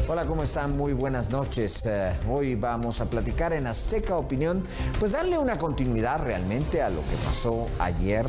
Hola, ¿cómo están? Muy buenas noches. Hoy vamos a platicar en Azteca Opinión, pues darle una continuidad realmente a lo que pasó ayer.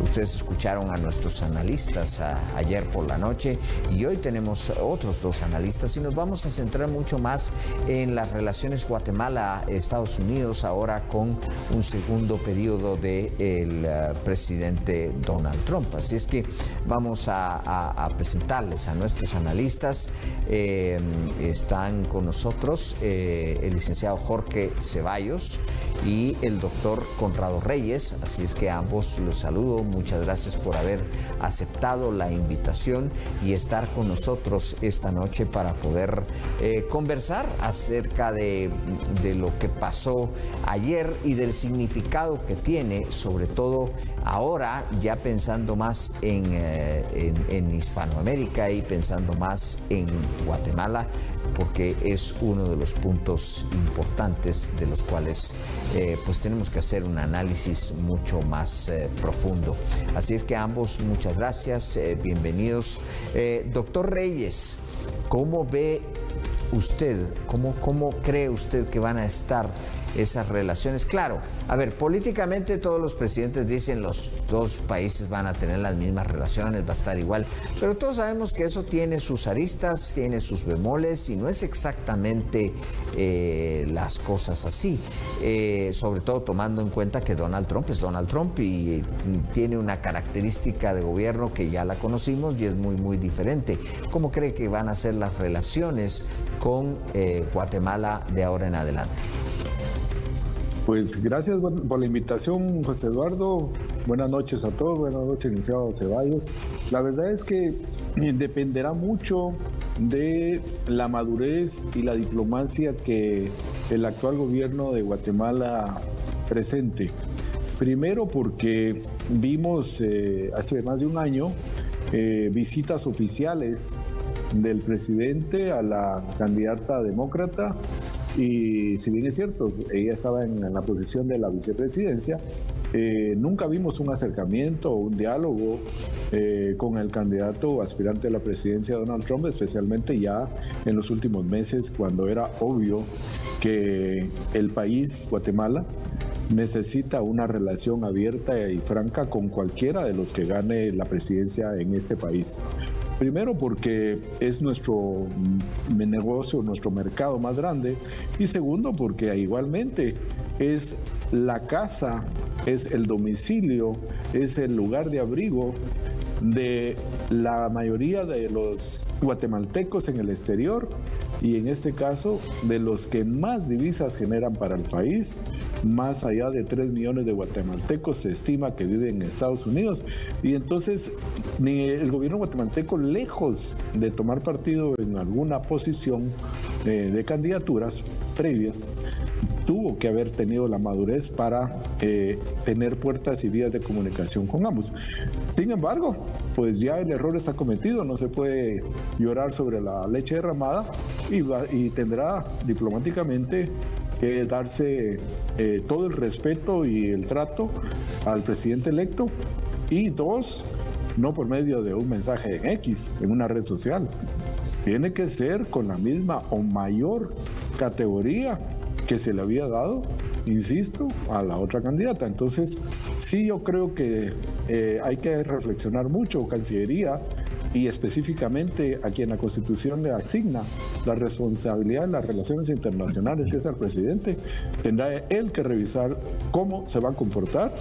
Ustedes escucharon a nuestros analistas ayer por la noche y hoy tenemos otros dos analistas y nos vamos a centrar mucho más en las relaciones Guatemala-Estados Unidos ahora con un segundo periodo del presidente Donald Trump. Así es que vamos a presentarles a nuestros analistas. Están con nosotros el licenciado Jorge Ceballos y el doctor Conrado Reyes, así es que a ambos los saludo, muchas gracias por haber aceptado la invitación y estar con nosotros esta noche para poder conversar acerca de lo que pasó ayer y del significado que tiene, sobre todo ahora ya pensando más en Hispanoamérica y pensando más en Guatemala, porque es uno de los puntos importantes de los cuales pues tenemos que hacer un análisis mucho más profundo. Así es que a ambos muchas gracias, bienvenidos. Doctor Reyes, ¿cómo ve usted, cómo cree usted que van a estar esas relaciones? Claro, a ver, políticamente todos los presidentes dicen los dos países van a tener las mismas relaciones, va a estar igual, pero todos sabemos que eso tiene sus aristas, tiene sus bemoles y no es exactamente las cosas así, sobre todo tomando en cuenta que Donald Trump es Donald Trump y tiene una característica de gobierno que ya la conocimos y es muy diferente. ¿Cómo cree que van a ser las relaciones con Guatemala de ahora en adelante? Pues gracias por la invitación, José Eduardo. Buenas noches a todos, buenas noches, licenciado Ceballos. La verdad es que dependerá mucho de la madurez y la diplomacia que el actual gobierno de Guatemala presente. Primero porque vimos hace más de un año visitas oficiales del presidente a la candidata demócrata. Y si bien es cierto, ella estaba en la posición de la vicepresidencia, nunca vimos un acercamiento o un diálogo con el candidato aspirante a la presidencia Donald Trump, especialmente ya en los últimos meses, cuando era obvio que el país, Guatemala, necesita una relación abierta y franca con cualquiera de los que gane la presidencia en este país. Primero porque es nuestro negocio, nuestro mercado más grande, y segundo porque igualmente es la casa, es el domicilio, es el lugar de abrigo de la mayoría de los guatemaltecos en el exterior y en este caso de los que más divisas generan para el país. Más allá de 3 millones de guatemaltecos se estima que viven en Estados Unidos, y entonces ni el gobierno guatemalteco, lejos de tomar partido en alguna posición de candidaturas previas, tuvo que haber tenido la madurez para tener puertas y vías de comunicación con ambos. Sin embargo, pues ya el error está cometido, no se puede llorar sobre la leche derramada y tendrá diplomáticamente que darse todo el respeto y el trato al presidente electo, y dos, no por medio de un mensaje en X, en una red social. Tiene que ser con la misma o mayor categoría que se le había dado, insisto, a la otra candidata. Entonces, sí, yo creo que hay que reflexionar mucho, Cancillería, y específicamente a quien la Constitución le asigna la responsabilidad de las relaciones internacionales, que es el presidente, tendrá él que revisar cómo se va a comportar,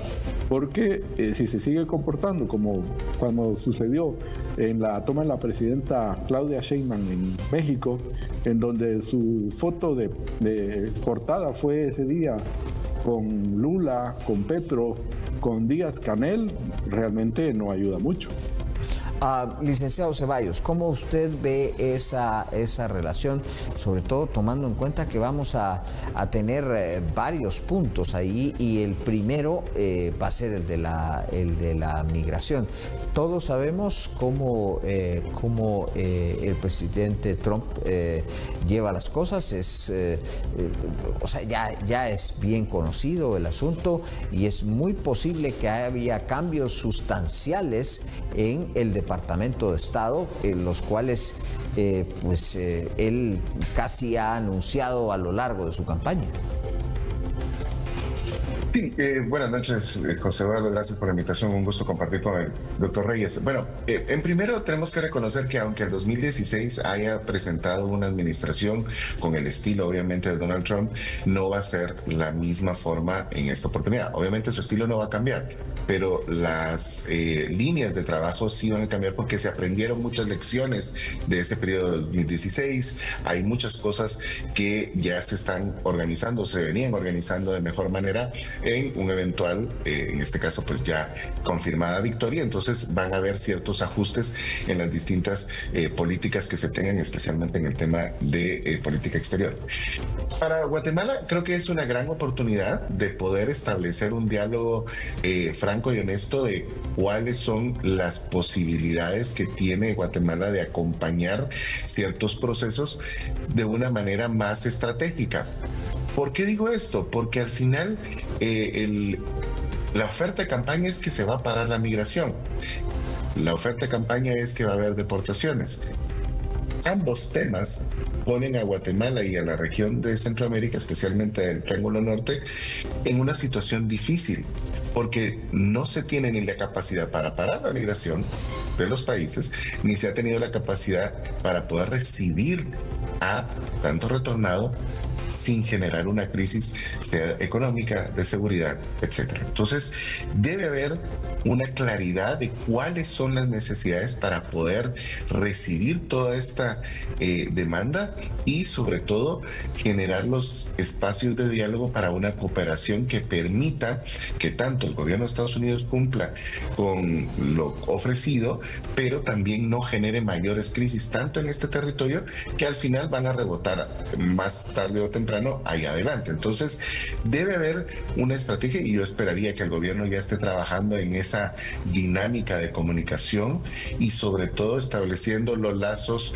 porque si se sigue comportando como cuando sucedió en la toma de la presidenta Claudia Sheinbaum en México, en donde su foto de portada fue ese día con Lula, con Petro, con Díaz-Canel, realmente no ayuda mucho. Licenciado Ceballos, ¿cómo usted ve esa relación, sobre todo tomando en cuenta que vamos a tener varios puntos ahí y el primero va a ser el de la migración? Todos sabemos cómo el presidente Trump lleva las cosas, o sea, ya es bien conocido el asunto y es muy posible que haya cambios sustanciales en el Departamento de Estado, en los cuales él casi ha anunciado a lo largo de su campaña. Sí, buenas noches, José Eduardo, gracias por la invitación, un gusto compartir con el doctor Reyes. Bueno, en primero tenemos que reconocer que aunque el 2016 haya presentado una administración con el estilo obviamente de Donald Trump, no va a ser la misma forma en esta oportunidad. Obviamente su estilo no va a cambiar, pero las líneas de trabajo sí van a cambiar porque se aprendieron muchas lecciones de ese periodo de 2016, hay muchas cosas que ya se están organizando, se venían organizando de mejor manera en un eventual, en este caso pues ya confirmada victoria, entonces van a haber ciertos ajustes en las distintas políticas que se tengan, especialmente en el tema de política exterior. Para Guatemala creo que es una gran oportunidad de poder establecer un diálogo franco y honesto de cuáles son las posibilidades que tiene Guatemala de acompañar ciertos procesos de una manera más estratégica. ¿Por qué digo esto? Porque al final la oferta de campaña es que se va a parar la migración. La oferta de campaña es que va a haber deportaciones. Ambos temas ponen a Guatemala y a la región de Centroamérica, especialmente el Triángulo Norte, en una situación difícil, porque no se tiene ni la capacidad para parar la migración de los países, ni se ha tenido la capacidad para poder recibir a tanto retornado sin generar una crisis, sea económica, de seguridad, etc. Entonces, debe haber una claridad de cuáles son las necesidades para poder recibir toda esta demanda y, sobre todo, generar los espacios de diálogo para una cooperación que permita que tanto el gobierno de Estados Unidos cumpla con lo ofrecido, pero también no genere mayores crisis, tanto en este territorio, que al final van a rebotar más tarde o temprano ahí adelante. Entonces debe haber una estrategia y yo esperaría que el gobierno ya esté trabajando en esa dinámica de comunicación y sobre todo estableciendo los lazos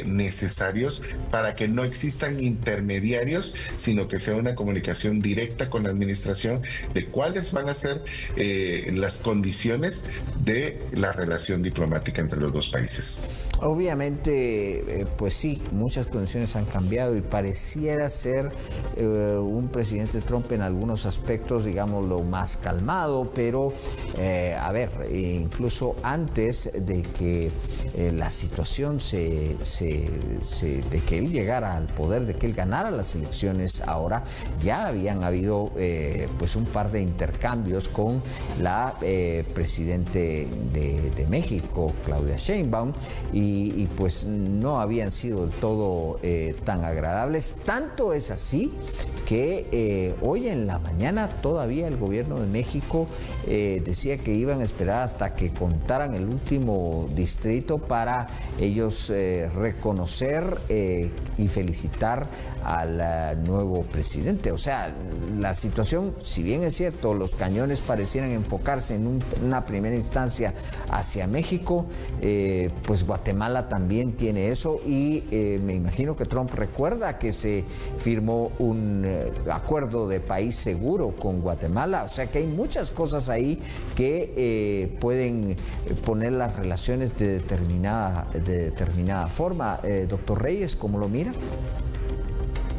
necesarios para que no existan intermediarios, sino que sea una comunicación directa con la administración de cuáles van a ser las condiciones de la relación diplomática entre los dos países. Obviamente, pues sí, muchas condiciones han cambiado y pareciera ser un presidente Trump en algunos aspectos, digámoslo, más calmado, pero a ver, incluso antes de que la situación de que él llegara al poder, de que él ganara las elecciones, ahora ya habían habido pues un par de intercambios con la presidente de México, Claudia Sheinbaum, y pues no habían sido del todo tan agradables. Tanto es así que hoy en la mañana todavía el gobierno de México decía que iban a esperar hasta que contaran el último distrito para ellos reconocer y felicitar al nuevo presidente. O sea, la situación, si bien es cierto, los cañones parecieran enfocarse en una primera instancia hacia México, pues Guatemala también tiene eso y me imagino que Trump recuerda que se firmó un acuerdo de país seguro con Guatemala, o sea que hay muchas cosas ahí que pueden poner las relaciones de determinada forma. Doctor Reyes, ¿cómo lo mira?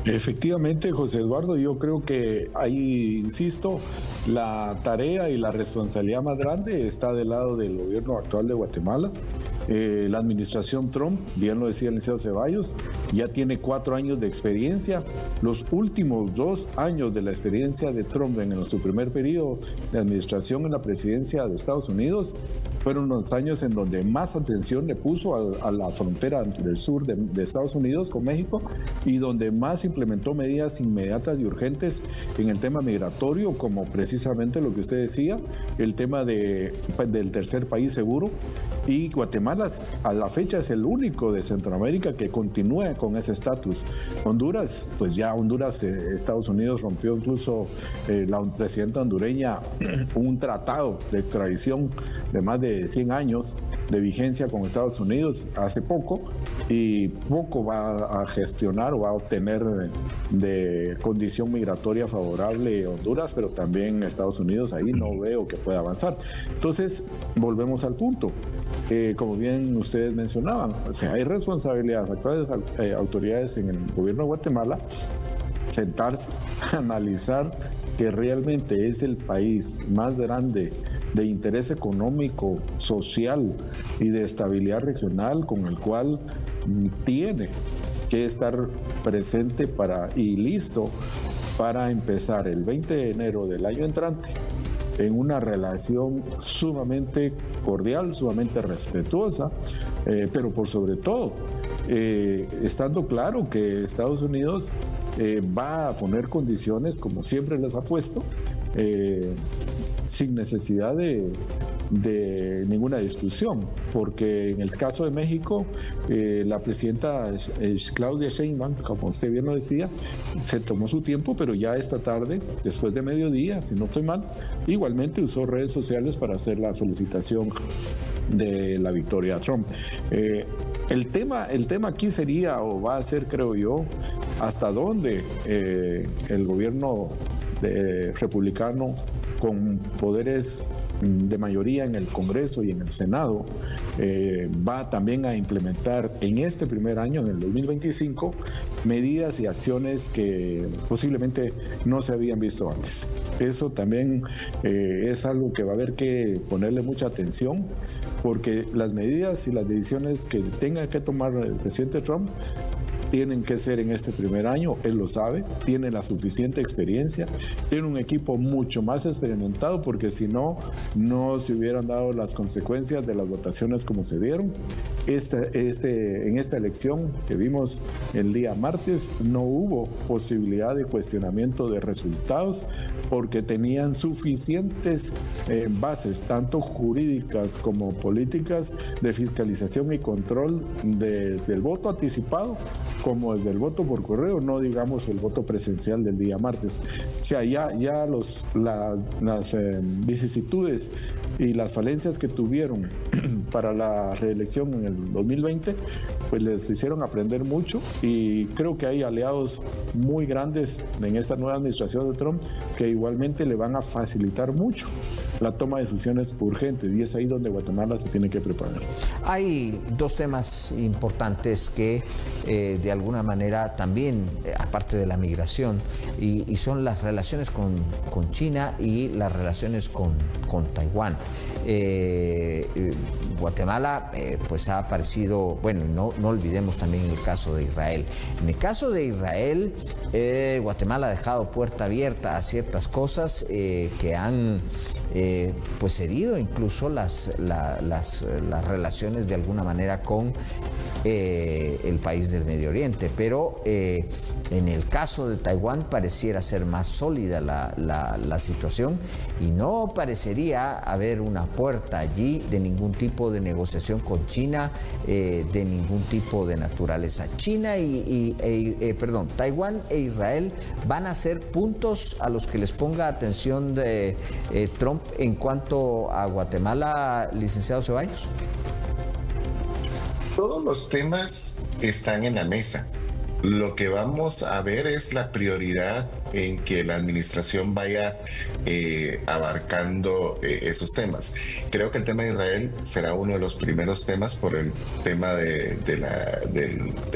Efectivamente, José Eduardo, yo creo que ahí, insisto, la tarea y la responsabilidad más grande está del lado del gobierno actual de Guatemala. La administración Trump, bien lo decía el licenciado Ceballos, ya tiene 4 años de experiencia. Los últimos 2 años de la experiencia de Trump en su primer periodo de administración en la presidencia de Estados Unidos fueron los años en donde más atención le puso a la frontera del sur de Estados Unidos con México y donde más implementó medidas inmediatas y urgentes en el tema migratorio, como precisamente lo que usted decía, el tema del tercer país seguro. Y Guatemala a la fecha es el único de Centroamérica que continúa con ese estatus. Honduras, pues ya Estados Unidos rompió incluso la presidenta hondureña un tratado de extradición de más de cumple 100 años de vigencia con Estados Unidos hace poco, y poco va a gestionar o va a obtener de condición migratoria favorable Honduras, pero también Estados Unidos ahí no veo que pueda avanzar. Entonces, volvemos al punto. Como bien ustedes mencionaban, o sea, hay responsabilidades actuales autoridades en el gobierno de Guatemala sentarse, analizar que realmente es el país más grande de interés económico, social y de estabilidad regional, con el cual tiene que estar presente y listo para empezar el 20 de enero del año entrante en una relación sumamente cordial, sumamente respetuosa, pero por sobre todo, estando claro que Estados Unidos va a poner condiciones, como siempre les ha puesto, sin necesidad de ninguna discusión, porque en el caso de México, la presidenta Claudia Sheinbaum, como usted bien lo decía, se tomó su tiempo, pero ya esta tarde, después de mediodía, si no estoy mal, igualmente usó redes sociales para hacer la felicitación de la victoria a Trump. El tema aquí sería, o va a ser, creo yo, hasta dónde el gobierno republicano, con poderes de mayoría en el Congreso y en el Senado, va también a implementar en este primer año, en el 2025, medidas y acciones que posiblemente no se habían visto antes. Eso también es algo que va a haber que ponerle mucha atención, porque las medidas y las decisiones que tenga que tomar el presidente Trump tienen que ser en este primer año. Él lo sabe, tiene la suficiente experiencia, tiene un equipo mucho más experimentado, porque si no, no se hubieran dado las consecuencias de las votaciones como se dieron. En esta elección que vimos el día martes, no hubo posibilidad de cuestionamiento de resultados, porque tenían suficientes bases, tanto jurídicas como políticas, de fiscalización y control del voto anticipado como el del voto por correo, no digamos el voto presencial del día martes. O sea, ya las vicisitudes y las falencias que tuvieron para la reelección en el 2020, pues les hicieron aprender mucho, y creo que hay aliados muy grandes en esta nueva administración de Trump que igualmente le van a facilitar mucho la toma de decisiones urgentes, y es ahí donde Guatemala se tiene que preparar. Hay dos temas importantes que de alguna manera también, aparte de la migración, y son las relaciones con China y las relaciones con Taiwán. Guatemala pues ha aparecido, bueno, no olvidemos también el caso de Israel. En el caso de Israel, Guatemala ha dejado puerta abierta a ciertas cosas que han pues herido incluso las relaciones de alguna manera con el país del Medio Oriente, pero en el caso de Taiwán pareciera ser más sólida la situación, y no parecería haber una puerta allí de ningún tipo de negociación con China, de ningún tipo de naturaleza. Taiwán e Israel van a ser puntos a los que les ponga atención de Trump en cuanto a Guatemala, licenciado Ceballos. Todos los temas están en la mesa. Lo que vamos a ver es la prioridad en que la administración vaya abarcando esos temas. Creo que el tema de Israel será uno de los primeros temas por el tema de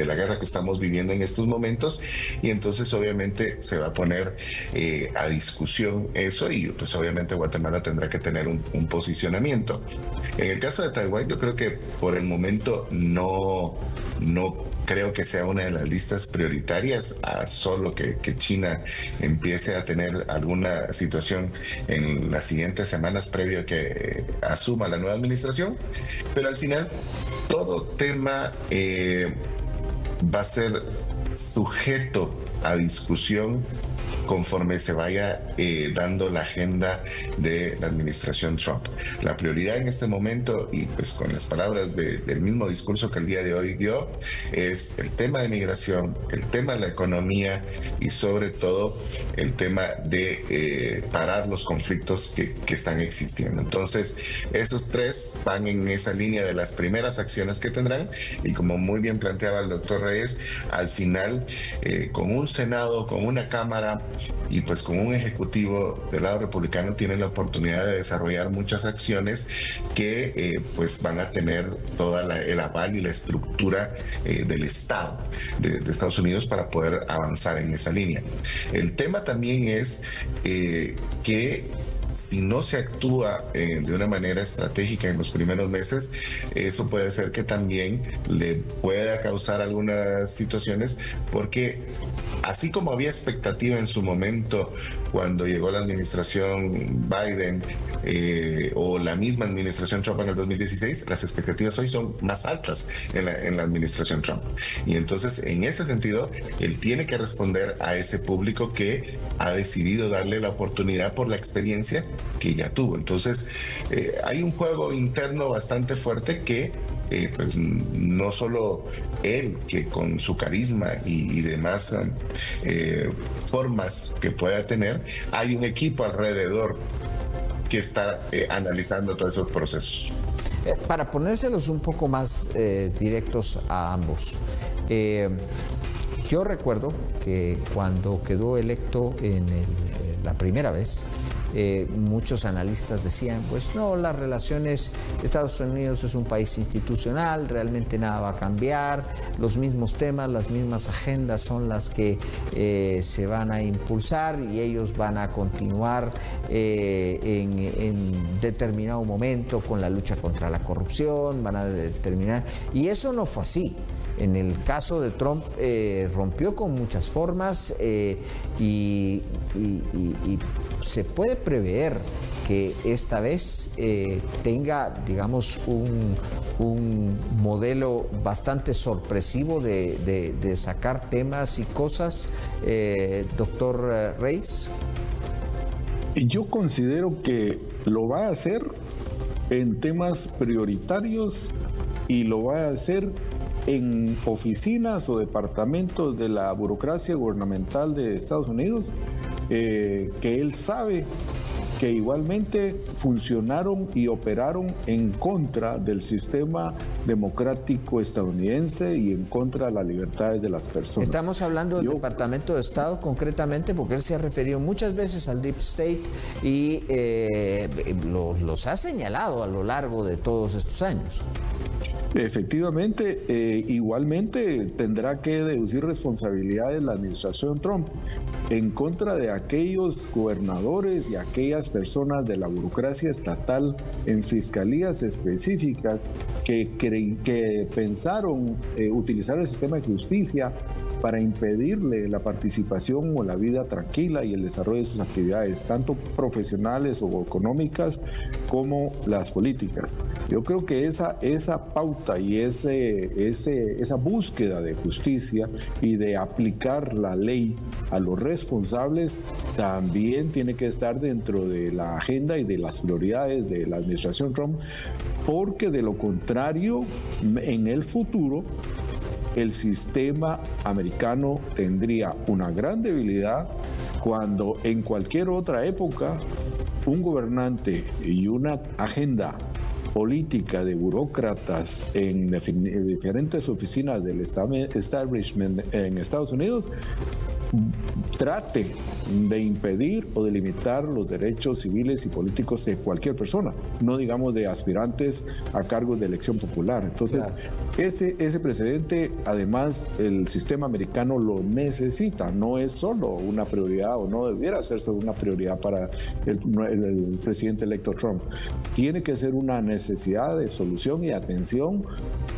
la guerra que estamos viviendo en estos momentos, y entonces obviamente se va a poner a discusión eso, y pues obviamente Guatemala tendrá que tener un posicionamiento. En el caso de Taiwán, yo creo que por el momento no creo que sea una de las listas prioritarias, a solo que China empiece a tener alguna situación en las siguientes semanas previo a que asuma la nueva administración. Pero al final todo tema va a ser sujeto a discusión conforme se vaya dando la agenda de la administración Trump. La prioridad en este momento, y pues con las palabras del mismo discurso que el día de hoy dio, es el tema de migración, el tema de la economía y sobre todo el tema de parar los conflictos que están existiendo. Entonces, esos tres van en esa línea de las primeras acciones que tendrán, y como muy bien planteaba el doctor Reyes, al final con un Senado, con una Cámara y pues con un Ejecutivo del lado republicano tienen la oportunidad de desarrollar muchas acciones que pues van a tener toda el aval y la estructura del Estado de Estados Unidos para poder avanzar en esa línea. El tema también es que si no se actúa de una manera estratégica en los primeros meses, eso puede ser que también le pueda causar algunas situaciones, porque así como había expectativa en su momento cuando llegó la administración Biden o la misma administración Trump en el 2016, las expectativas hoy son más altas en la administración Trump. Y entonces, en ese sentido, él tiene que responder a ese público que ha decidido darle la oportunidad por la experiencia que ya tuvo. Entonces, hay un juego interno bastante fuerte que pues no solo él, que con su carisma y demás formas que pueda tener, hay un equipo alrededor que está analizando todos esos procesos. Para ponérselos un poco más directos a ambos, yo recuerdo que cuando quedó electo la primera vez, muchos analistas decían, pues no, las relaciones, Estados Unidos es un país institucional, realmente nada va a cambiar, los mismos temas, las mismas agendas son las que se van a impulsar y ellos van a continuar en determinado momento con la lucha contra la corrupción, van a determinar, y eso no fue así. En el caso de Trump rompió con muchas formas y se puede prever que esta vez tenga, digamos, un modelo bastante sorpresivo de sacar temas y cosas. Doctor Reyes. Yo considero que lo va a hacer en temas prioritarios y lo va a hacer en oficinas o departamentos de la burocracia gubernamental de Estados Unidos, que él sabe que igualmente funcionaron y operaron en contra del sistema democrático estadounidense y en contra de las libertades de las personas. Estamos hablando del Departamento de Estado concretamente, porque él se ha referido muchas veces al Deep State y los ha señalado a lo largo de todos estos años. Efectivamente, igualmente tendrá que deducir responsabilidades la administración Trump en contra de aquellos gobernadores y aquellas personas de la burocracia estatal en fiscalías específicas que pensaron utilizar el sistema de justicia para impedirle la participación o la vida tranquila y el desarrollo de sus actividades, tanto profesionales o económicas como las políticas. Yo creo que esa pauta y esa búsqueda de justicia y de aplicar la ley a los responsables también tiene que estar dentro de la agenda y de las prioridades de la administración Trump, porque de lo contrario, en el futuro, el sistema americano tendría una gran debilidad cuando en cualquier otra época un gobernante y una agenda política de burócratas en diferentes oficinas del establishment en Estados Unidos trate de impedir o de limitar los derechos civiles y políticos de cualquier persona, no digamos de aspirantes a cargos de elección popular. Entonces, ese precedente, además, el sistema americano lo necesita, no es solo una prioridad o no debiera ser solo una prioridad para el presidente electo Trump. Tiene que ser una necesidad de solución y atención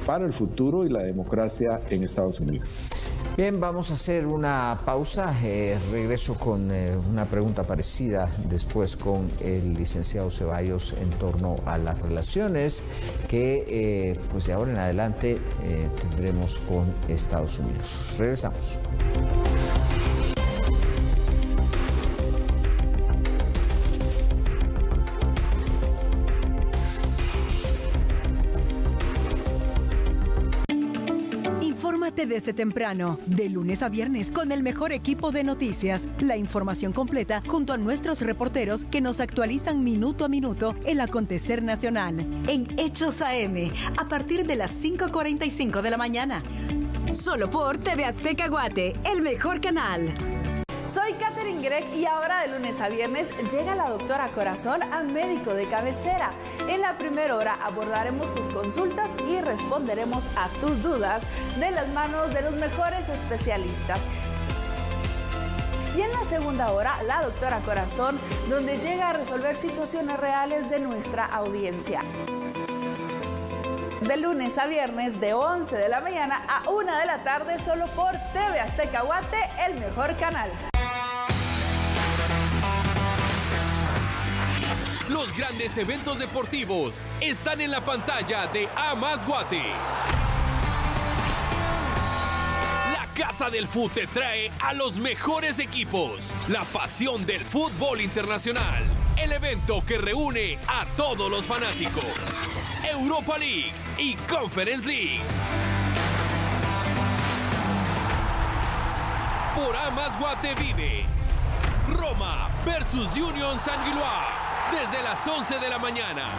para el futuro y la democracia en Estados Unidos. Bien, vamos a hacer una pausa. Regreso con una pregunta parecida después con el licenciado Ceballos en torno a las relaciones que pues de ahora en adelante tendremos con Estados Unidos. Regresamos. Infórmate desde temprano, de lunes a viernes, con el mejor equipo de noticias. La información completa junto a nuestros reporteros que nos actualizan minuto a minuto el acontecer nacional. En Hechos AM, a partir de las 5:45 de la mañana. Solo por TV Azteca Guate, el mejor canal. Soy Katherine Gregg y ahora de lunes a viernes llega la doctora Corazón a Médico de Cabecera. En la primera hora abordaremos tus consultas y responderemos a tus dudas de las manos de los mejores especialistas. Y en la segunda hora, la doctora Corazón, donde llega a resolver situaciones reales de nuestra audiencia. De lunes a viernes, de 11 de la mañana a 1 de la tarde, solo por TV Azteca Guate, el mejor canal. Los grandes eventos deportivos están en la pantalla de A+ Guate. La Casa del Fut te trae a los mejores equipos. La pasión del fútbol internacional. El evento que reúne a todos los fanáticos. Europa League y Conference League. Por A+ Guate vive Roma versus Union Saint-Gilloise desde las 11 de la mañana.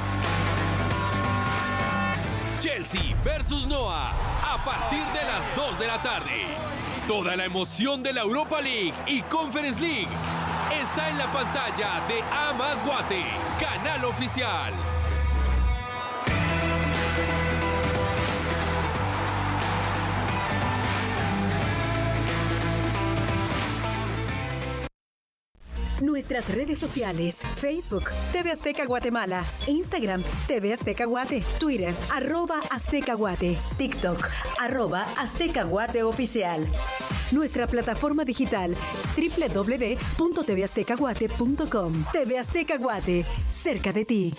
Chelsea versus Noah a partir de las 2 de la tarde. Toda la emoción de la Europa League y Conference League está en la pantalla de A+ Guate, canal oficial. Nuestras redes sociales: Facebook, TV Azteca Guatemala, Instagram, TV Azteca Guate, Twitter, @Azteca Guate, TikTok, @Azteca Guate Oficial. Nuestra plataforma digital, www.tvaztecaguate.com. TV Azteca Guate, cerca de ti.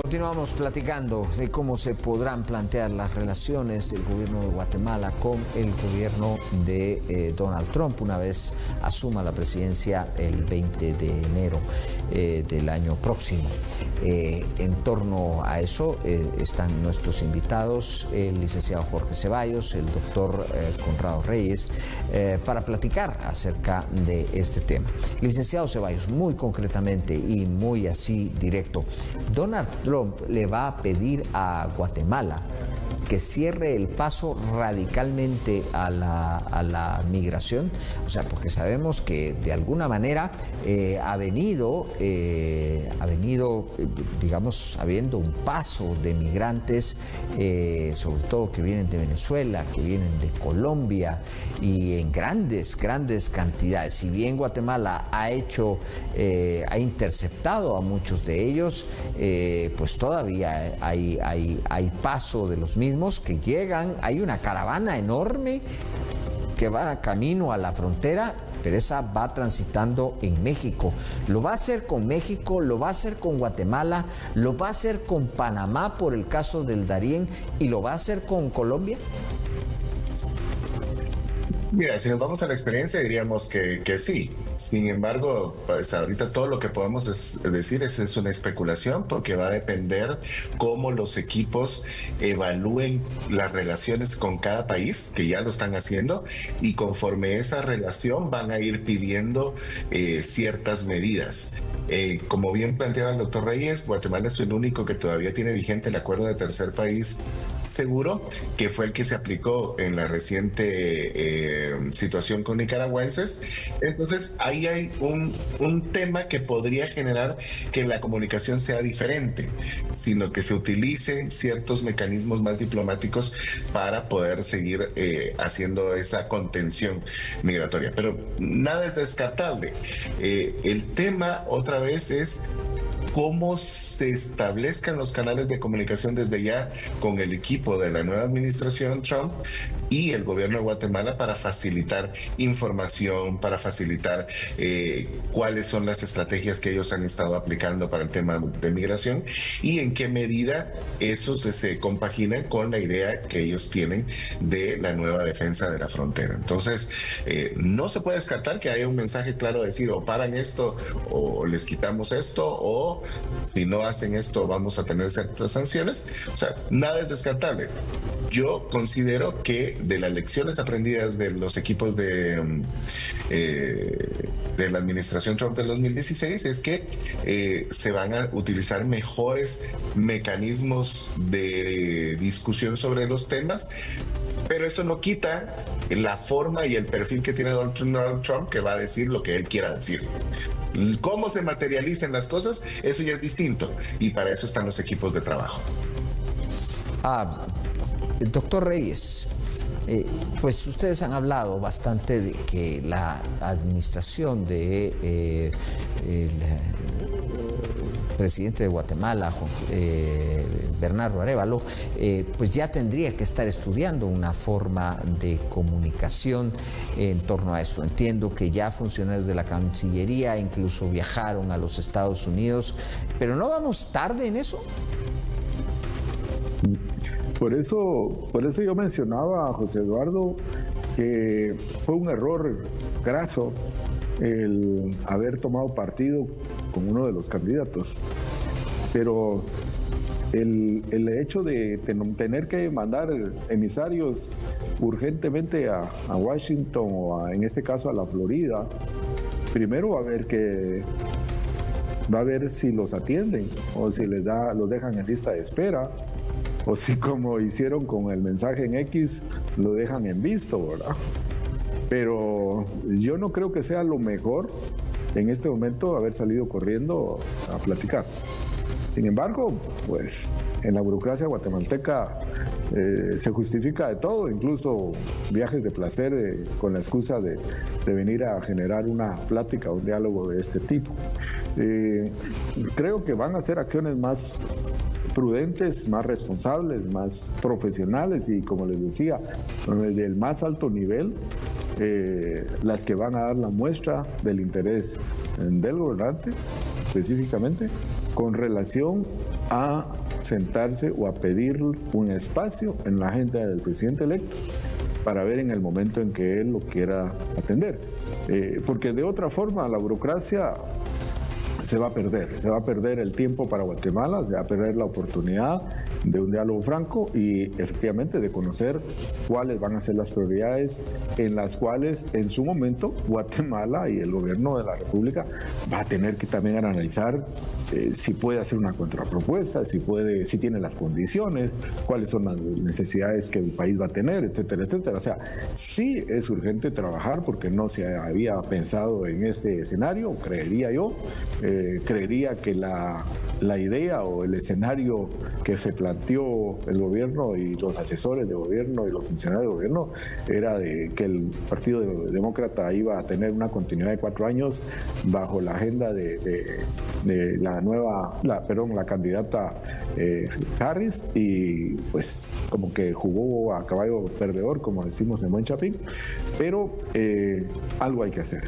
Continuamos platicando de cómo se podrán plantear las relaciones del gobierno de Guatemala con el gobierno de Donald Trump una vez asuma la presidencia el 20 de enero del año próximo. En torno a eso están nuestros invitados, el licenciado Jorge Ceballos, el doctor Conrado Reyes, para platicar acerca de este tema. Licenciado Ceballos, muy concretamente y muy así directo, Donald Trump le va a pedir a Guatemala que cierre el paso radicalmente a la migración, o sea, porque sabemos que de alguna manera ha venido, digamos, habiendo un paso de migrantes, sobre todo que vienen de Venezuela, que vienen de Colombia, y en grandes cantidades. Si bien Guatemala ha interceptado a muchos de ellos, pues todavía hay paso de los mismos que llegan. Hay una caravana enorme que va camino a la frontera, pero esa va transitando en México. Lo va a hacer con México, lo va a hacer con Guatemala, lo va a hacer con Panamá por el caso del Darién, y lo va a hacer con Colombia. Mira, si nos vamos a la experiencia diríamos que sí. Sin embargo, pues ahorita todo lo que podemos decir es una especulación, porque va a depender cómo los equipos evalúen las relaciones con cada país, que ya lo están haciendo, y conforme esa relación van a ir pidiendo ciertas medidas. Como bien planteaba el doctor Reyes, Guatemala es el único que todavía tiene vigente el acuerdo de tercer país seguro, que fue el que se aplicó en la reciente situación con nicaragüenses. Entonces ahí hay un tema que podría generar que la comunicación sea diferente, sino que se utilicen ciertos mecanismos más diplomáticos para poder seguir haciendo esa contención migratoria. Pero nada es descartable. El tema otra vez es cómo se establezcan los canales de comunicación desde ya con el equipo de la nueva administración Trump y el gobierno de Guatemala para facilitar información, para facilitar cuáles son las estrategias que ellos han estado aplicando para el tema de migración y en qué medida eso se compagina con la idea que ellos tienen de la nueva defensa de la frontera. Entonces, no se puede descartar que haya un mensaje claro de decir o paran esto o les quitamos esto o si no hacen esto vamos a tener ciertas sanciones. O sea, nada es descartable. Yo considero que de las lecciones aprendidas de los equipos de la administración Trump del 2016 es que se van a utilizar mejores mecanismos de discusión sobre los temas, pero eso no quita la forma y el perfil que tiene Donald Trump, que va a decir lo que él quiera decir. Cómo se materializan las cosas, eso ya es distinto, y para eso están los equipos de trabajo. Doctor Reyes, pues ustedes han hablado bastante de que la administración de el presidente de Guatemala, Bernardo Arévalo, pues ya tendría que estar estudiando una forma de comunicación en torno a esto. Entiendo que ya funcionarios de la Cancillería incluso viajaron a los Estados Unidos, pero ¿no vamos tarde en eso? Por eso yo mencionaba, José Eduardo, que fue un error graso el haber tomado partido con uno de los candidatos. Pero el hecho de tener que mandar emisarios urgentemente a Washington o en este caso a la Florida, primero va a ver si los atienden o si los dejan en lista de espera, o si como hicieron con el mensaje en X, lo dejan en visto, ¿verdad? Pero yo no creo que sea lo mejor en este momento haber salido corriendo a platicar. Sin embargo, pues en la burocracia guatemalteca se justifica de todo, incluso viajes de placer con la excusa de venir a generar una plática, un diálogo de este tipo. Creo que van a hacer acciones más prudentes, más responsables, más profesionales y, como les decía, del más alto nivel, las que van a dar la muestra del interés del gobernante, específicamente, con relación a sentarse o a pedir un espacio en la agenda del presidente electo para ver en el momento en que él lo quiera atender. Porque de otra forma la burocracia se va a perder el tiempo para Guatemala, se va a perder la oportunidad de un diálogo franco y efectivamente de conocer cuáles van a ser las prioridades en las cuales en su momento Guatemala y el gobierno de la República va a tener que también analizar si puede hacer una contrapropuesta, si tiene las condiciones, cuáles son las necesidades que el país va a tener, etcétera, etcétera. O sea, sí es urgente trabajar porque no se había pensado en este escenario, creería yo. Creería que la idea o el escenario que se planteó el gobierno y los asesores de gobierno y los funcionarios de gobierno era de que el Partido Demócrata iba a tener una continuidad de 4 años bajo la agenda de la candidata Harris, y pues como que jugó a caballo perdedor, como decimos en buen chapín, pero algo hay que hacer,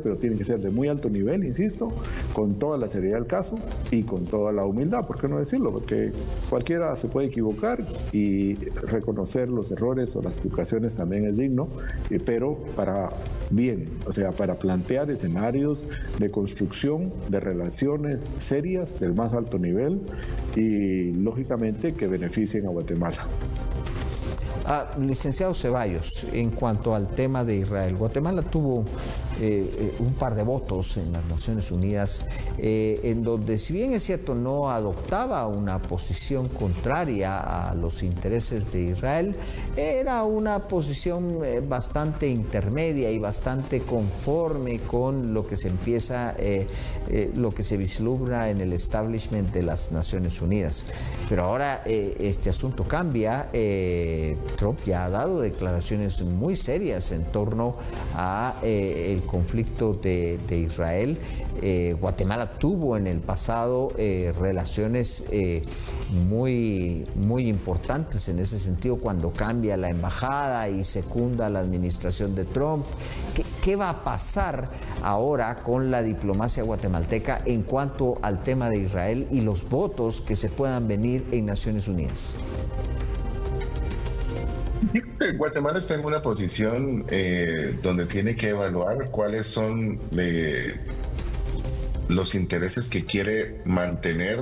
pero tiene que ser de muy alto nivel, insisto, con toda la seriedad del caso y con toda la humildad, ¿por qué no decirlo? Porque cualquiera se puede equivocar y reconocer los errores o las equivocaciones también es digno, pero para bien, o sea, para plantear escenarios de construcción de relaciones serias del más alto nivel y lógicamente que beneficien a Guatemala. Licenciado Ceballos, en cuanto al tema de Israel, Guatemala tuvo un par de votos en las Naciones Unidas en donde, si bien es cierto, no adoptaba una posición contraria a los intereses de Israel, era una posición bastante intermedia y bastante conforme con lo que se lo que se vislumbra en el establishment de las Naciones Unidas. Pero ahora este asunto cambia. Trump ya ha dado declaraciones muy serias en torno a el conflicto de Israel. Guatemala tuvo en el pasado relaciones muy importantes en ese sentido cuando cambia la embajada y secunda la administración de Trump. ¿Qué va a pasar ahora con la diplomacia guatemalteca en cuanto al tema de Israel y los votos que se puedan venir en Naciones Unidas? Guatemala está en una posición donde tiene que evaluar cuáles son los intereses que quiere mantener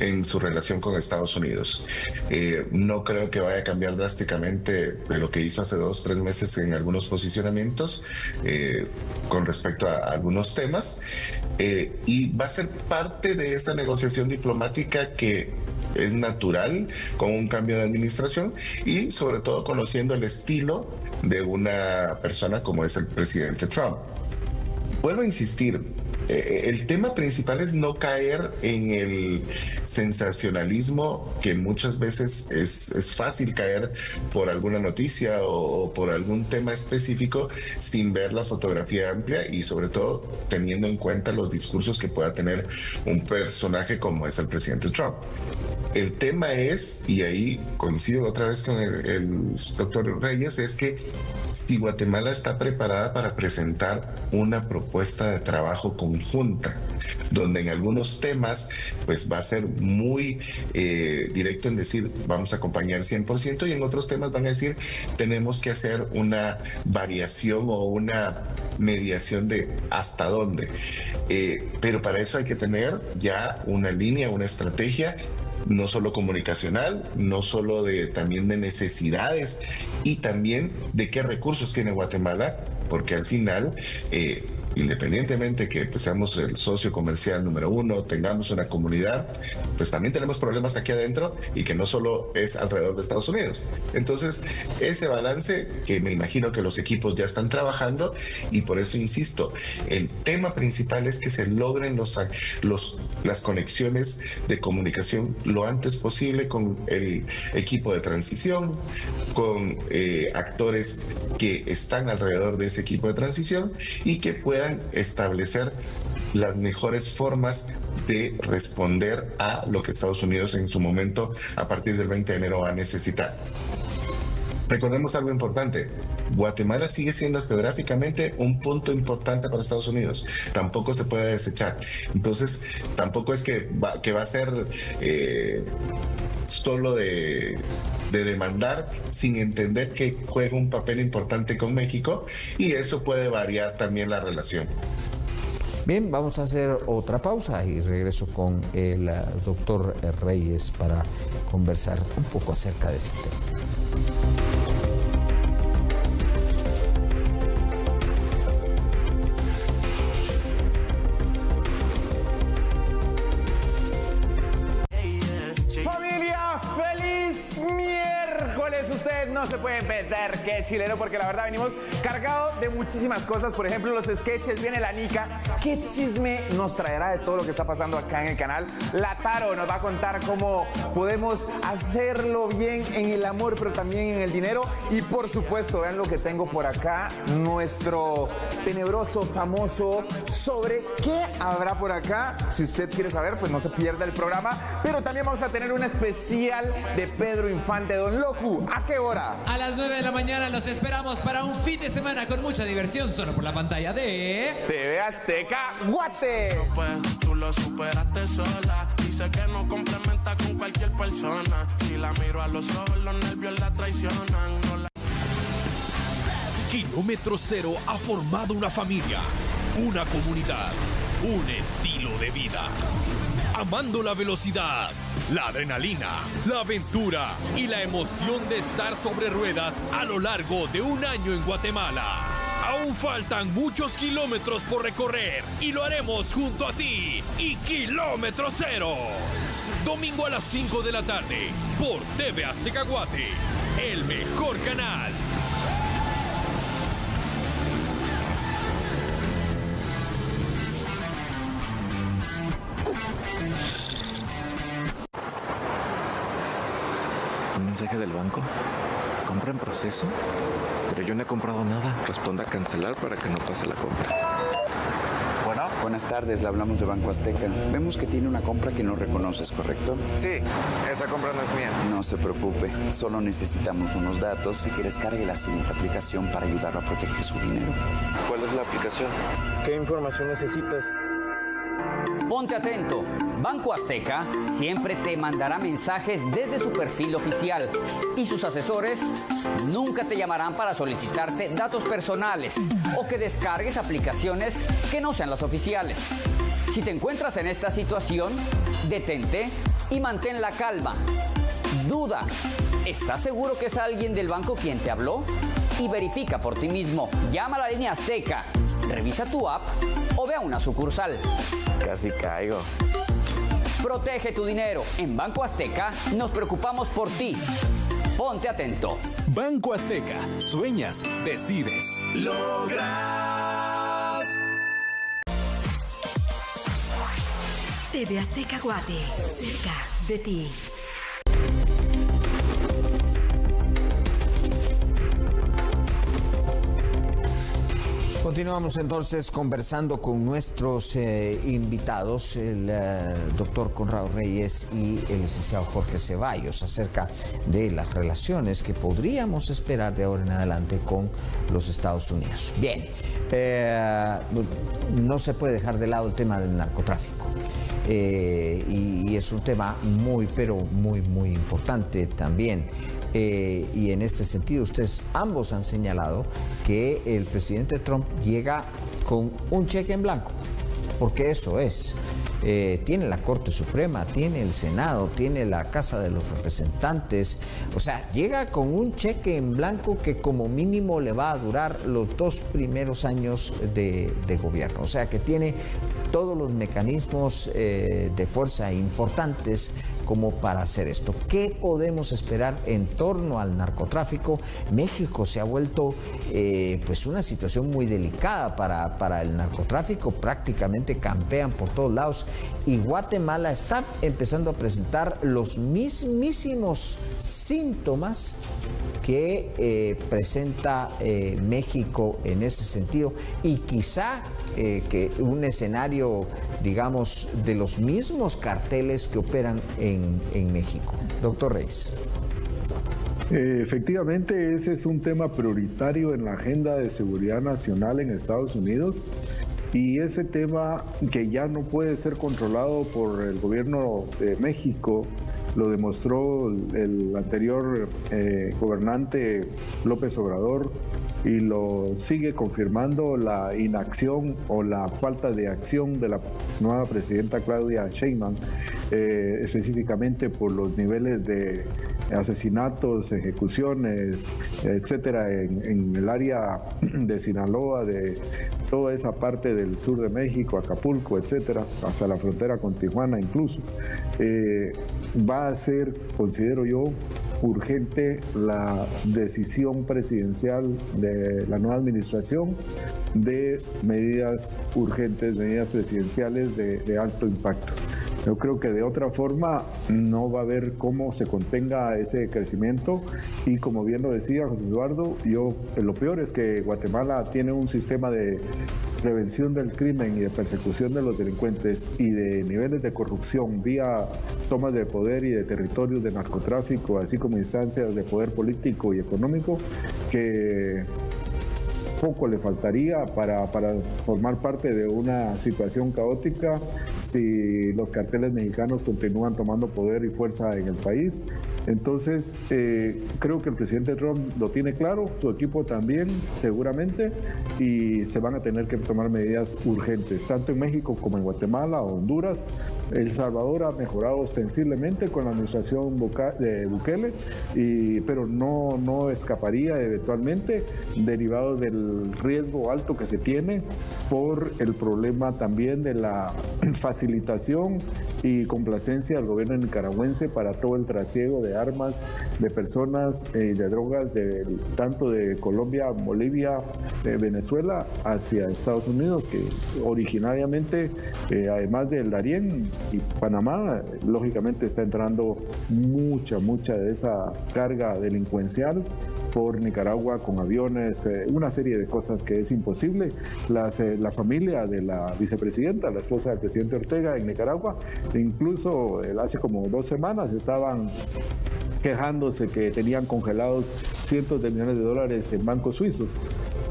en su relación con Estados Unidos. No creo que vaya a cambiar drásticamente de lo que hizo hace 2 o 3 meses en algunos posicionamientos con respecto a algunos temas, y va a ser parte de esa negociación diplomática que es natural con un cambio de administración y sobre todo conociendo el estilo de una persona como es el presidente Trump. Vuelvo a insistir, el tema principal es no caer en el sensacionalismo, que muchas veces es fácil caer por alguna noticia o por algún tema específico sin ver la fotografía amplia y sobre todo teniendo en cuenta los discursos que pueda tener un personaje como es el presidente Trump. El tema es, y ahí coincido otra vez con el doctor Reyes, es que si Guatemala está preparada para presentar una propuesta de trabajo conjunta, donde en algunos temas pues va a ser muy directo en decir vamos a acompañar 100% y en otros temas van a decir tenemos que hacer una variación o una mediación de hasta dónde. Pero para eso hay que tener ya una línea, una estrategia, no solo comunicacional, no solo también de necesidades y también de qué recursos tiene Guatemala, porque al final, independientemente que pues, seamos el socio comercial número 1, tengamos una comunidad, pues también tenemos problemas aquí adentro y que no solo es alrededor de Estados Unidos. Entonces, ese balance que me imagino que los equipos ya están trabajando y por eso insisto, el tema principal es que se logren las conexiones de comunicación lo antes posible con el equipo de transición, con actores que están alrededor de ese equipo de transición y que puedan establecer las mejores formas de responder a lo que Estados Unidos en su momento, a partir del 20 de enero, va a necesitar. Recordemos algo importante. Guatemala sigue siendo geográficamente un punto importante para Estados Unidos. Tampoco se puede desechar. Entonces, tampoco es que va a ser solo de demandar sin entender que juega un papel importante con México y eso puede variar también la relación. Bien, vamos a hacer otra pausa y regreso con el doctor Reyes para conversar un poco acerca de este tema. No se pueden perder Qué Chilero, porque la verdad venimos cargados de muchísimas cosas. Por ejemplo, los sketches, viene la Nica. ¿Qué chisme nos traerá de todo lo que está pasando acá en el canal? La Taro nos va a contar cómo podemos hacerlo bien en el amor, pero también en el dinero. Y por supuesto, vean lo que tengo por acá, nuestro tenebroso, famoso sobre qué habrá por acá. Si usted quiere saber, pues no se pierda el programa. Pero también vamos a tener un especial de Pedro Infante. Don Locu, ¿a qué hora? A las 9 de la mañana los esperamos para un fin de semana con mucha diversión solo por la pantalla de TV Azteca Guate. Tú lo superaste sola. Dice que no complementa con cualquier persona. Si la miro a los ojos, los nervios la traicionan. Kilómetro Cero ha formado una familia, una comunidad, un estilo de vida. Amando la velocidad, la adrenalina, la aventura y la emoción de estar sobre ruedas a lo largo de un año en Guatemala. Aún faltan muchos kilómetros por recorrer y lo haremos junto a ti y Kilómetro Cero. Domingo a las 5 de la tarde por TV Azteca Guate, el mejor canal. ¿Un mensaje del banco? compra en proceso? Pero yo no he comprado nada. Responda a cancelar para que no pase la compra. Bueno. Buenas tardes, le hablamos de Banco Azteca. Vemos que tiene una compra que no reconoces, ¿correcto? Sí, esa compra no es mía. No se preocupe, solo necesitamos unos datos. Si quieres, cargue la siguiente aplicación para ayudarlo a proteger su dinero. ¿Cuál es la aplicación? ¿Qué información necesitas? Ponte atento. Banco Azteca siempre te mandará mensajes desde su perfil oficial y sus asesores nunca te llamarán para solicitarte datos personales o que descargues aplicaciones que no sean las oficiales. Si te encuentras en esta situación, detente y mantén la calma. Duda, ¿estás seguro que es alguien del banco quien te habló? Y verifica por ti mismo. Llama a la línea Azteca, revisa tu app o ve a una sucursal. Casi caigo. Protege tu dinero. En Banco Azteca nos preocupamos por ti. Ponte atento. Banco Azteca. Sueñas, decides. Logras. TV Azteca Guate. Cerca de ti. Continuamos entonces conversando con nuestros invitados, el doctor Conrado Reyes y el licenciado Jorge Ceballos, acerca de las relaciones que podríamos esperar de ahora en adelante con los Estados Unidos. Bien, no se puede dejar de lado el tema del narcotráfico. Y es un tema muy importante también. Y en este sentido, ustedes ambos han señalado que el presidente Trump llega con un cheque en blanco, porque eso es. Tiene la Corte Suprema, tiene el Senado, tiene la Casa de los Representantes, o sea, llega con un cheque en blanco que como mínimo le va a durar los 2 primeros años de gobierno, o sea que tiene todos los mecanismos de fuerza importantes como para hacer esto. ¿Qué podemos esperar en torno al narcotráfico? México se ha vuelto pues una situación muy delicada para el narcotráfico, prácticamente campean por todos lados y Guatemala está empezando a presentar los mismísimos síntomas que presenta México en ese sentido y quizá que un escenario, digamos, de los mismos carteles que operan en México. Doctor Reyes. Efectivamente, ese es un tema prioritario en la agenda de seguridad nacional en Estados Unidos y ese tema que ya no puede ser controlado por el gobierno de México, lo demostró el anterior gobernante López Obrador y lo sigue confirmando la inacción o la falta de acción de la nueva presidenta Claudia Sheinbaum, específicamente por los niveles de asesinatos, ejecuciones, etcétera, en el área de Sinaloa, de toda esa parte del sur de México, Acapulco, etcétera, hasta la frontera con Tijuana incluso. Va a ser, considero yo, urgente la decisión presidencial de la nueva administración de medidas urgentes, medidas presidenciales de alto impacto. Yo creo que de otra forma no va a haber cómo se contenga ese crecimiento y como bien lo decía José Eduardo, lo peor es que Guatemala tiene un sistema de prevención del crimen y de persecución de los delincuentes y de niveles de corrupción vía tomas de poder y de territorios de narcotráfico, así como instancias de poder político y económico, que poco le faltaría para formar parte de una situación caótica si los carteles mexicanos continúan tomando poder y fuerza en el país. Entonces, creo que el presidente Trump lo tiene claro, su equipo también, seguramente, y se van a tener que tomar medidas urgentes, tanto en México como en Guatemala o Honduras. El Salvador ha mejorado ostensiblemente con la administración de Bukele, pero no escaparía eventualmente, derivado del riesgo alto que se tiene por el problema también de la facilitación y complacencia del gobierno nicaragüense para todo el trasiego de armas, de personas y de drogas tanto de Colombia, Bolivia, Venezuela hacia Estados Unidos, que originariamente, además del Darién y Panamá, lógicamente está entrando mucha de esa carga delincuencial por Nicaragua con aviones, una serie de cosas que es imposible. La familia de la vicepresidenta, la esposa del presidente Ortega en Nicaragua, incluso hace como 2 semanas estaban quejándose que tenían congelados cientos de millones de dólares en bancos suizos.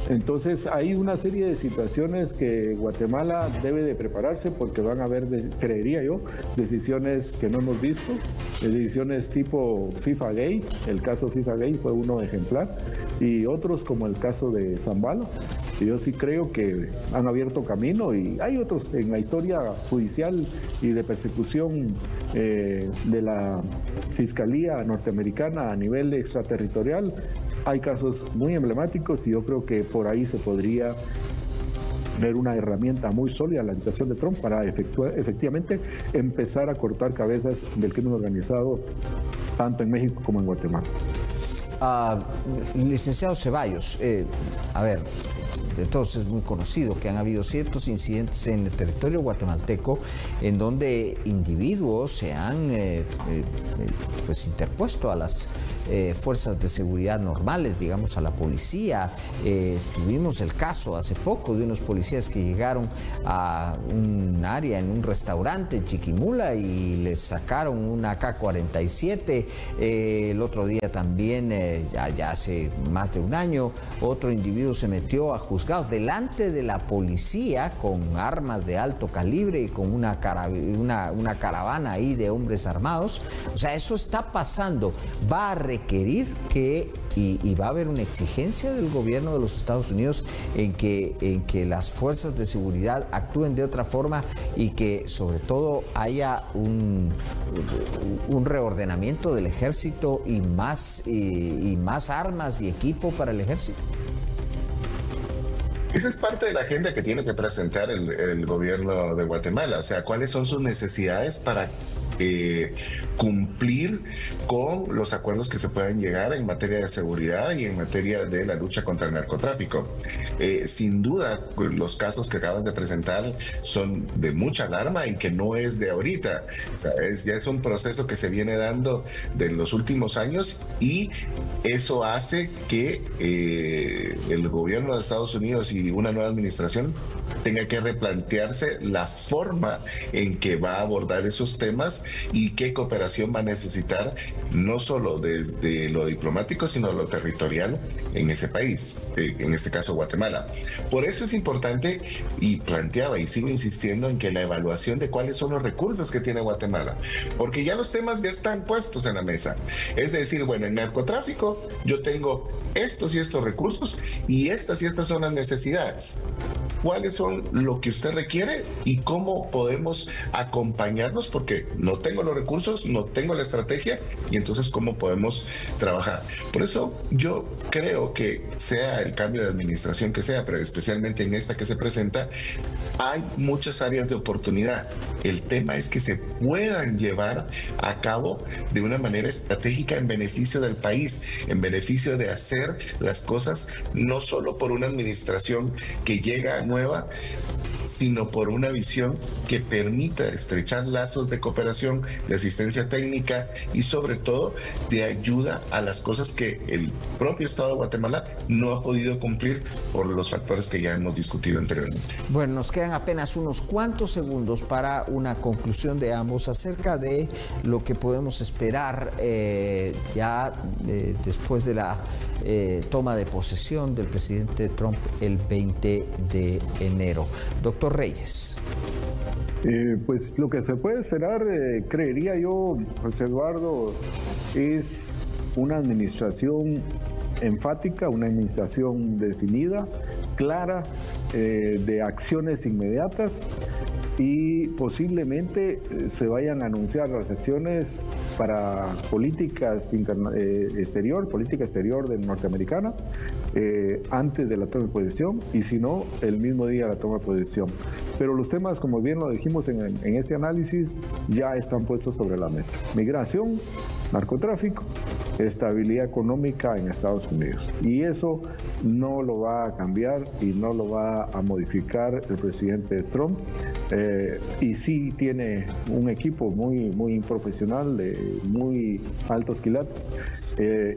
Entonces hay una serie de situaciones que Guatemala debe de prepararse porque van a haber, creería yo, decisiones que no hemos visto, decisiones tipo FIFA Gate, el caso FIFA Gate fue uno ejemplar, y otros como el caso de Zambala. Yo sí creo que han abierto camino y hay otros en la historia judicial y de persecución de la Fiscalía norteamericana a nivel extraterritorial. Hay casos muy emblemáticos y yo creo que por ahí se podría ver una herramienta muy sólida la administración de Trump para efectivamente empezar a cortar cabezas del crimen organizado tanto en México como en Guatemala. Licenciado Ceballos, a ver, de todos es muy conocido que han habido ciertos incidentes en el territorio guatemalteco en donde individuos se han pues interpuesto a las fuerzas de seguridad normales, digamos a la policía. Tuvimos el caso hace poco de unos policías que llegaron a un área en un restaurante en Chiquimula y les sacaron una AK-47. El otro día también, ya hace más de un año, otro individuo se metió a juzgados delante de la policía con armas de alto calibre y con una caravana ahí de hombres armados. O sea, eso está pasando. Va a requerir que, y va a haber una exigencia del gobierno de los Estados Unidos en que las fuerzas de seguridad actúen de otra forma y que sobre todo haya un reordenamiento del ejército y más armas y equipo para el ejército. Esa es parte de la agenda que tiene que presentar el gobierno de Guatemala, o sea, cuáles son sus necesidades para cumplir con los acuerdos que se puedan llegar en materia de seguridad y en materia de la lucha contra el narcotráfico. Sin duda, los casos que acabas de presentar son de mucha alarma y que no es de ahorita. O sea, ya es un proceso que se viene dando de los últimos años y eso hace que el gobierno de Estados Unidos y una nueva administración tenga que replantearse la forma en que va a abordar esos temas y qué cooperación va a necesitar, no solo desde lo diplomático, sino lo territorial en ese país, en este caso Guatemala. Por eso es importante, y planteaba y sigo insistiendo en que la evaluación de cuáles son los recursos que tiene Guatemala, porque ya los temas ya están puestos en la mesa. Es decir, bueno, en narcotráfico yo tengo estos y estos recursos y estas son las necesidades. ¿Cuáles son lo que usted requiere y cómo podemos acompañarnos? Porque no tengo los recursos, no tengo la estrategia y entonces cómo podemos trabajar. Por eso yo creo que sea el cambio de administración que sea, pero especialmente en esta que se presenta, hay muchas áreas de oportunidad. El tema es que se puedan llevar a cabo de una manera estratégica en beneficio del país, en beneficio de hacer las cosas no solo por una administración que llega nueva, sino por una visión que permita estrechar lazos de cooperación, de asistencia técnica y sobre todo de ayuda a las cosas que el propio Estado de Guatemala no ha podido cumplir por los factores que ya hemos discutido anteriormente. Bueno, nos quedan apenas unos cuantos segundos para una conclusión de ambos acerca de lo que podemos esperar después de la toma de posesión del presidente Trump el 20 de enero. Doctor Reyes. Pues lo que se puede esperar, creería yo, José Eduardo, es una administración enfática, una administración definida, clara, de acciones inmediatas, y posiblemente se vayan a anunciar las acciones para política exterior de norteamericana antes de la toma de posesión, y si no, el mismo día de la toma de posesión. Pero los temas, como bien lo dijimos en este análisis, ya están puestos sobre la mesa. Migración, narcotráfico, estabilidad económica en Estados Unidos. Y eso no lo va a cambiar y no lo va a modificar el presidente Trump, y sí tiene un equipo muy profesional, de muy altos quilates,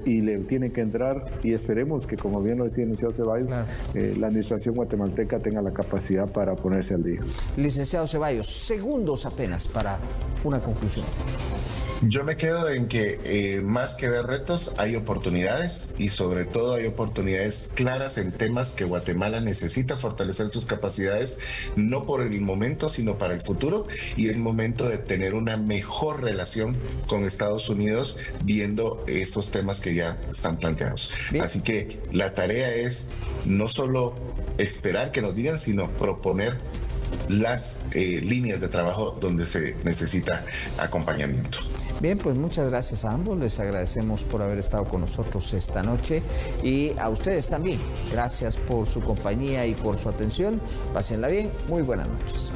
y le tiene que entrar, y esperemos que, como bien lo decía el licenciado Ceballos, la administración guatemalteca tenga la capacidad para ponerse al día. Licenciado Ceballos, segundos apenas para una conclusión. Yo me quedo en que más que ver retos, hay oportunidades, y sobre todo hay oportunidades claras en temas que Guatemala necesita fortalecer sus capacidades, no por el momento, sino para el futuro, y es momento de tener una mejor relación con Estados Unidos viendo estos temas que ya están planteados. Bien. Así que la tarea es no solo esperar que nos digan, sino proponer las líneas de trabajo donde se necesita acompañamiento. Bien, pues muchas gracias a ambos, les agradecemos por haber estado con nosotros esta noche, y a ustedes también, gracias por su compañía y por su atención, pásenla bien, muy buenas noches.